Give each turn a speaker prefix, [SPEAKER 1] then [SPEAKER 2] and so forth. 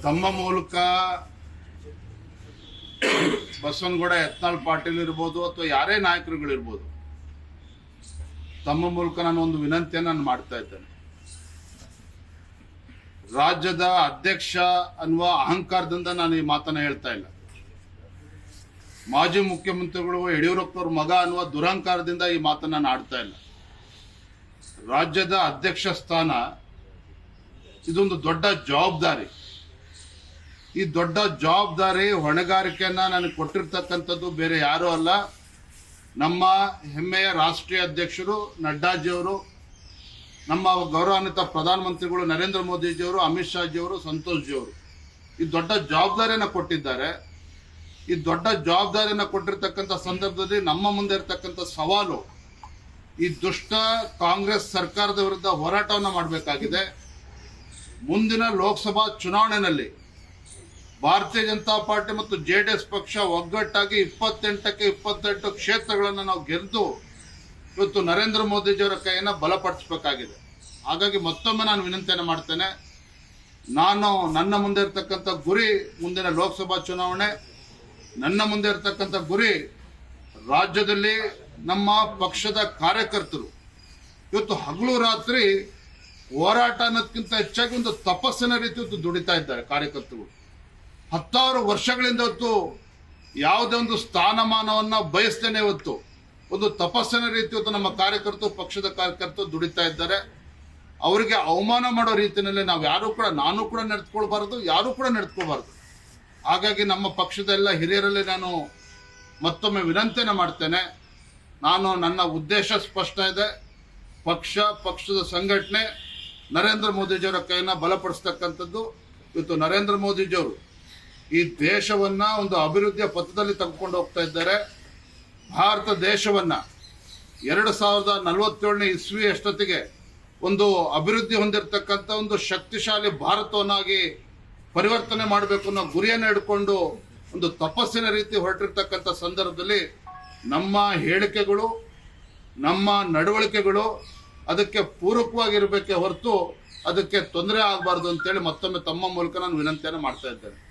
[SPEAKER 1] ತಮ್ಮ ಮೂಲಕ ಬಸವನಗೌಡ ಯತ್ನಾಳ್ ಪಾಟೀಲ್ ಇರ್ಬೋದು ಅಥವಾ ಯಾರೇ ನಾಯಕರುಗಳಿರ್ಬೋದು, ತಮ್ಮ ಮೂಲಕ ನಾನು ಒಂದು ವಿನಂತಿಯನ್ನು ನಾನು ಮಾಡ್ತಾ ಇದ್ದೇನೆ. ರಾಜ್ಯದ ಅಧ್ಯಕ್ಷ ಅನ್ನುವ ಅಹಂಕಾರದಿಂದ ನಾನು ಈ ಮಾತನ್ನ ಹೇಳ್ತಾ ಇಲ್ಲ. ಮಾಜಿ ಮುಖ್ಯಮಂತ್ರಿಗಳು ಯಡಿಯೂರಪ್ಪನವ್ರ ಮಗ ಅನ್ನುವ ದುರಹಂಕಾರದಿಂದ ಈ ಮಾತನ್ನ ನಾನು ಆಡ್ತಾ ಇಲ್ಲ. ರಾಜ್ಯದ ಅಧ್ಯಕ್ಷ ಸ್ಥಾನ ಇದೊಂದು ದೊಡ್ಡ ಜವಾಬ್ದಾರಿ. ಈ ದೊಡ್ಡ ಜವಾಬ್ದಾರಿ ಹೊಣೆಗಾರಿಕೆಯನ್ನ ನನಗೆ ಕೊಟ್ಟಿರ್ತಕ್ಕಂಥದ್ದು ಬೇರೆ ಯಾರೂ ಅಲ್ಲ, ನಮ್ಮ ಹೆಮ್ಮೆಯ ರಾಷ್ಟ್ರೀಯ ಅಧ್ಯಕ್ಷರು ನಡ್ಡಾಜಿಯವರು, ನಮ್ಮ ಗೌರವಾನ್ವಿತ ಪ್ರಧಾನಮಂತ್ರಿಗಳು ನರೇಂದ್ರ ಮೋದಿಜಿಯವರು, ಅಮಿತ್ ಶಾಜಿಯವರು, ಸಂತೋಷ್ ಜಿಯವರು ಈ ದೊಡ್ಡ ಜವಾಬ್ದಾರಿಯನ್ನು ಕೊಟ್ಟಿದ್ದಾರೆ. ಈ ದೊಡ್ಡ ಜವಾಬ್ದಾರಿಯನ್ನು ಕೊಟ್ಟಿರ್ತಕ್ಕಂಥ ಸಂದರ್ಭದಲ್ಲಿ ನಮ್ಮ ಮುಂದೆ ಇರತಕ್ಕಂಥ ಸವಾಲು, ಈ ದುಷ್ಟ ಕಾಂಗ್ರೆಸ್ ಸರ್ಕಾರದ ವಿರುದ್ಧ ಹೋರಾಟವನ್ನು ಮಾಡಬೇಕಾಗಿದೆ. ಮುಂದಿನ ಲೋಕಸಭಾ ಚುನಾವಣೆಯಲ್ಲಿ ಭಾರತೀಯ ಜನತಾ ಪಾರ್ಟಿ ಮತ್ತು JDS ಪಕ್ಷ ಒಗ್ಗಟ್ಟಾಗಿ 28ಕ್ಕೆ 28 ಕ್ಷೇತ್ರಗಳನ್ನು ನಾವು ಗೆದ್ದು ಇವತ್ತು ನರೇಂದ್ರ ಮೋದಿಜಿಯವರ ಕೈಯನ್ನು ಬಲಪಡಿಸಬೇಕಾಗಿದೆ. ಹಾಗಾಗಿ ಮತ್ತೊಮ್ಮೆ ನಾನು ವಿನಂತಿಯನ್ನು ಮಾಡ್ತೇನೆ. ನನ್ನ ಮುಂದೆ ಇರತಕ್ಕಂಥ ಗುರಿ ಮುಂದಿನ ಲೋಕಸಭಾ ಚುನಾವಣೆ, ನನ್ನ ಮುಂದೆ ಇರತಕ್ಕಂಥ ಗುರಿ ರಾಜ್ಯದಲ್ಲಿ ನಮ್ಮ ಪಕ್ಷದ ಕಾರ್ಯಕರ್ತರು ಇವತ್ತು ಹಗಲು ರಾತ್ರಿ ಹೋರಾಟ ಅನ್ನೋದಕ್ಕಿಂತ ಹೆಚ್ಚಾಗಿ ಒಂದು ತಪಸ್ಸಿನ ರೀತಿ ಇವತ್ತು ದುಡಿತಾ ಇದ್ದಾರೆ ಕಾರ್ಯಕರ್ತರು. 10 ವರ್ಷಗಳಿಂದ ಇವತ್ತು ಯಾವುದೇ ಒಂದು ಸ್ಥಾನಮಾನವನ್ನ ಬಯಸ್ತೇನೆ ಇವತ್ತು ಒಂದು ತಪಸ್ಸಿನ ರೀತಿ ಇವತ್ತು ನಮ್ಮ ಕಾರ್ಯಕರ್ತರು, ಪಕ್ಷದ ಕಾರ್ಯಕರ್ತರು ದುಡಿತಾ ಇದ್ದಾರೆ. ಅವರಿಗೆ ಅವಮಾನ ಮಾಡೋ ರೀತಿಯಲ್ಲಿ ನಾವು ಯಾರು ಕೂಡ, ನಾನು ಕೂಡ ನಡೆದುಕೊಳ್ಬಾರ್ದು, ಯಾರು ಕೂಡ ನಡೆದುಕೋಬಾರ್ದು. ಹಾಗಾಗಿ ನಮ್ಮ ಪಕ್ಷದ ಎಲ್ಲ ಹಿರಿಯರಲ್ಲಿ ನಾನು ಮತ್ತೊಮ್ಮೆ ವಿನಂತಿಯನ್ನು ಮಾಡ್ತೇನೆ. ನನ್ನ ಉದ್ದೇಶ ಸ್ಪಷ್ಟ ಇದೆ. ಪಕ್ಷದ ಸಂಘಟನೆ ನರೇಂದ್ರ ಮೋದಿಜಿಯವರ ಕೈಯನ್ನು ಬಲಪಡಿಸ್ತಕ್ಕಂಥದ್ದು. ಇವತ್ತು ನರೇಂದ್ರ ಮೋದಿಜಿಯವರು ಈ ದೇಶವನ್ನ ಒಂದು ಅಭಿವೃದ್ಧಿಯ ಪಥದಲ್ಲಿ ತೆಗೆದುಕೊಂಡು ಹೋಗ್ತಾ ಇದ್ದಾರೆ. ಭಾರತ ದೇಶವನ್ನ 2047ನೇ ಇಸ್ವಿ ಅಷ್ಟೊತ್ತಿಗೆ ಒಂದು ಅಭಿವೃದ್ಧಿ ಹೊಂದಿರತಕ್ಕಂಥ ಒಂದು ಶಕ್ತಿಶಾಲಿ ಭಾರತವನ್ನಾಗಿ ಪರಿವರ್ತನೆ ಮಾಡಬೇಕು ಅನ್ನೋ ಗುರಿಯನ್ನು ಹಿಡ್ಕೊಂಡು ಒಂದು ತಪಸ್ಸಿನ ರೀತಿ ಹೊರಟಿರ್ತಕ್ಕಂಥ ಸಂದರ್ಭದಲ್ಲಿ ನಮ್ಮ ಹೇಳಿಕೆಗಳು, ನಮ್ಮ ನಡವಳಿಕೆಗಳು ಅದಕ್ಕೆ ಪೂರಕವಾಗಿರಬೇಕೇ ಹೊರತು ಅದಕ್ಕೆ ತೊಂದರೆ ಆಗಬಾರ್ದು ಅಂತೇಳಿ ಮತ್ತೊಮ್ಮೆ ತಮ್ಮ ಮೂಲಕ ನಾನು ವಿನಂತಿಯನ್ನು ಮಾಡ್ತಾ ಇದ್ದೇನೆ.